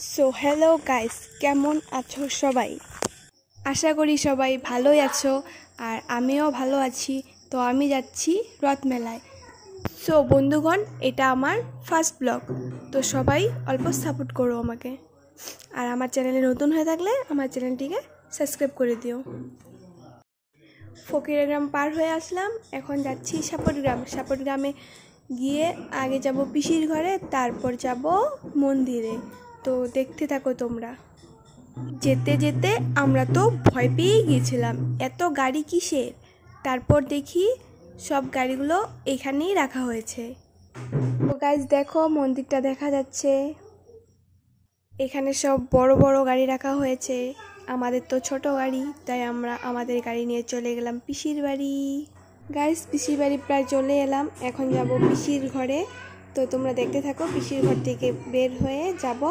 So hello guys, কেমন আছো সবাই? আশা করি সবাই ভালোই আছো, আর আমিও ভালো আছি। তো আমি যাচ্ছি রথ মেলায়। সো বন্ধুগণ, এটা আমার ফার্স্ট ব্লগ। তো সবাই অল্প সাপোর্ট করো আমাকে, আর আমার চ্যানেলে নতুন হয়ে থাকলে আমার চ্যানেলটিকে সাবস্ক্রাইব করে দিও। ফকিরগ্রাম পার হয়ে আসলাম, এখন যাচ্ছি সাপটগ্রামে গিয়ে আগে যাব পিসির ঘরে, তারপর যাব মন্দিরে। তো দেখতে থাকো তোমরা। যেতে যেতে আমরা তো ভয় পেয়েই গিয়েছিলাম, এত গাড়ি কিসের। তারপর দেখি সব গাড়িগুলো এখানেই রাখা হয়েছে। তো গাইস দেখো, মন্দিরটা দেখা যাচ্ছে। এখানে সব বড় বড় গাড়ি রাখা হয়েছে। আমাদের তো ছোট গাড়ি, তাই আমরা আমাদের গাড়ি নিয়ে চলে গেলাম পিসির বাড়ি। গাইস, পিসির বাড়ি প্রায় চলে এলাম, এখন যাব পিসির ঘরে। তো তোমরা দেখতে থাকো, পিসির ঘর থেকে বের হয়ে যাব